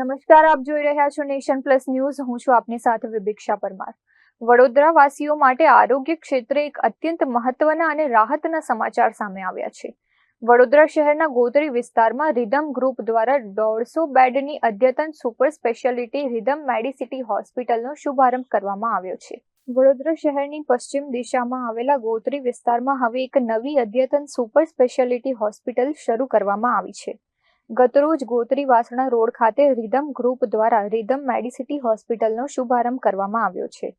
નમસ્કાર, આપ જોઈ રહ્યા છો નેશન પ્લસ ન્યૂઝ. હું છું આપની સાથે વિભિક્ષા પરમાર. વડોદરા વાસીઓ માટે આરોગ્ય ક્ષેત્રે એક અત્યંત મહત્વના અને રાહતના સમાચાર સામે આવ્યા છે. વડોદરા શહેરના ગોત્રી વિસ્તારમાં રિધમ ગ્રુપ દ્વારા 150 બેડની અદ્યતન સુપર સ્પેશિયાલિટી રિધમ મેડિસિટી હોસ્પિટલનો શુભારંભ કરવામાં આવ્યો છે. વડોદરા શહેરની પશ્ચિમ દિશામાં આવેલા ગોત્રી વિસ્તારમાં હવે એક નવી અદ્યતન સુપર સ્પેશિયાલિટી હોસ્પિટલ શરૂ કરવામાં આવી છે. ગતરોજ ગોત્રી વાસણા રોડ ખાતે રિધમ ગ્રુપ દ્વારા રિધમ મેડિસિટી હોસ્પિટલનો શુભારંભ કરવામાં આવ્યો છે.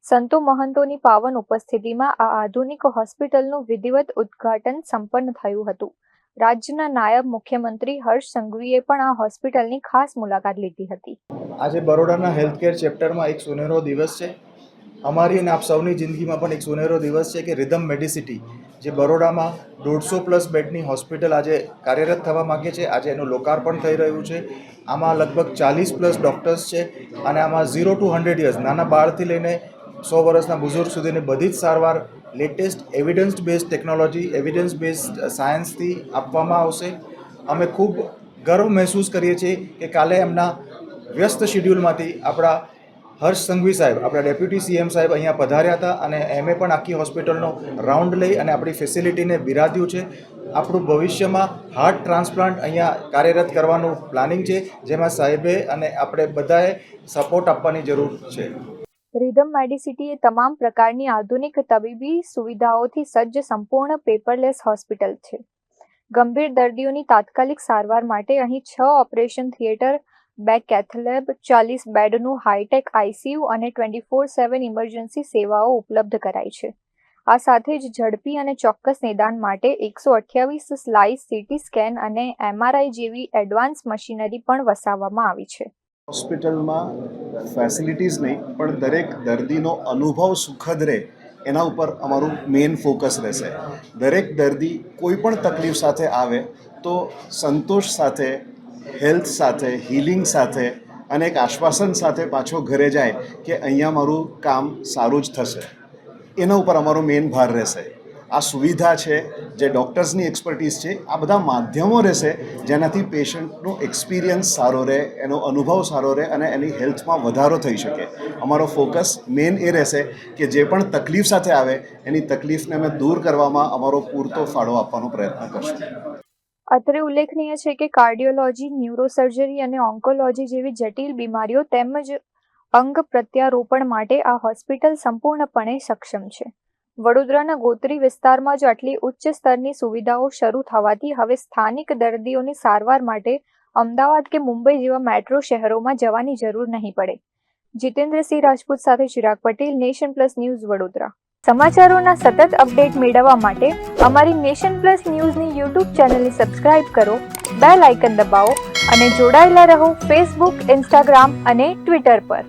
સંતો મહંતોની પાવન ઉપસ્થિતિમાં આ આધુનિક હોસ્પિટલનું વિધિવત ઉદ્ઘાટન સંપન્ન થયું હતું. રાજ્યના નાયબ મુખ્યમંત્રી હર્ષ સંઘવીએ પણ આ હોસ્પિટલની ખાસ મુલાકાત લીધી હતી. આજે બરોડાના હેલ્થકેર ચેપ્ટરમાં એક સુનેરો દિવસ છે. અમારી અને આપ સૌની જિંદગીમાં પણ એક સુનેરો દિવસ છે કે રિધમ મેડિસિટી જે બરોડામાં 150+ બેડની હોસ્પિટલ આજે કાર્યરત થવા માગે છે. આજે એનું લોકાર્પણ થઈ રહ્યું છે. આમાં લગભગ 40+ ડૉક્ટર્સ છે અને આમાં 0 to 100 યર્સ નાના બાળથી લઈને 100 વર્ષના બુઝુર્ગ સુધીની બધી જ સારવાર latest evidence based technology, evidence based સાયન્સથી આપવામાં આવશે. અમે ખૂબ ગર્વ મહેસૂસ કરીએ છીએ કે કાલે એમના વ્યસ્ત શિડ્યુલમાંથી આપણા હર્ષ સંઘવી સાહેબ, આપણા ડેપ્યુટી સીએમ સાહેબ અહીંયા પધાર્યા હતા અને એમએ પણ આખી હોસ્પિટલનો રાઉન્ડ લઈ અને આપણી ફેસિલિટીને બિરાદ્યું છે. આપણું ભવિષ્યમાં હાર્ટ ટ્રાન્સપ્લાન્ટ અહીંયા કાર્યરત કરવાનું પ્લાનિંગ છે, જેમાં સાહેબે અને આપણે બધાએ સપોર્ટ આપવાની જરૂર છે. રિધમ મેડિસિટી એ તમામ પ્રકારની આધુનિક તબીબી સુવિધાઓથી સજ્જ સંપૂર્ણ પેપરલેસ હોસ્પિટલ છે. ગંભીર દર્દીઓની તાત્કાલિક સારવાર માટે અહીં 6 ઓપરેશન થિયેટર, 2 કેથ લેબ, 40 બેડનું હાઈટેક આઈસીયુ અને 24/7 ઇમરજન્સી સેવાઓ ઉપલબ્ધ કરાઈ છે. આ સાથે જ ઝડપી અને ચોક્કસ નિદાન માટે 128 સ્લાઇસ સીટી સ્કેન અને એમઆરઆઈ જેવી એડવાન્સ મશીનરી પણ વસાવવામાં આવી છે. હોસ્પિટલમાં ફેસિલિટીઝ નહીં પણ દરેક દર્દીનો અનુભવ સુખદ રહે એના ઉપર અમારું મેઇન ફોકસ રહેશે. દરેક દર્દી કોઈ પણ તકલીફ સાથે આવે તો સંતોષ સાથે, હેલ્થ સાથે, હીલિંગ સાથે અને એક આશ્વાસન સાથે પાછો ઘરે જાય કે અહીંયા મારું કામ સારું જ થશે. એના ઉપર અમારો મેઇન ભાર રહેશે. આ સુવિધા છે, જે ડૉક્ટર્સની એક્સપર્ટીઝ છે, આ બધા માધ્યમો રહેશે જેનાથી પેશન્ટનો એક્સપિરિયન્સ સારો રહે, એનો અનુભવ સારો રહે અને એની હેલ્થમાં વધારો થઈ શકે. અમારો ફોકસ મેઇન એ રહેશે કે જે પણ તકલીફ સાથે આવે એની તકલીફને અમે દૂર કરવામાં અમારો પૂરતો ફાળો આપવાનો પ્રયત્ન કરશું. અત્રે ઉલ્લેખનીય છે કે કાર્ડિયોલોજી, ન્યુરોસર્જરી અને ઓન્કોલોજી જેવી જટિલ બીમારીઓ તેમજ અંગ પ્રત્યારોપણ માટે આ હોસ્પિટલ સંપૂર્ણપણે સક્ષમ છે. વડોદરાના ગોત્રી વિસ્તારમાં જ આટલી ઉચ્ચ સ્તરની સુવિધાઓ શરૂ થવાથી હવે સ્થાનિક દર્દીઓની સારવાર માટે અમદાવાદ કે મુંબઈ જેવા મેટ્રો શહેરોમાં જવાની જરૂર નહીં પડે. જીતેન્દ્રસિંહ રાજપૂત સાથે Chirag Patel, Nation Plus News, Vadodara. સમાચારોના સતત અપડેટ મેળવવા માટે અમારી નેશન પ્લસ ન્યૂઝની યુટ્યુબ ચેનલને સબસ્ક્રાઇબ કરો, બેલ આઇકન દબાવો અને જોડાયેલા રહો ફેસબુક, ઇન્સ્ટાગ્રામ અને ટ્વિટર પર.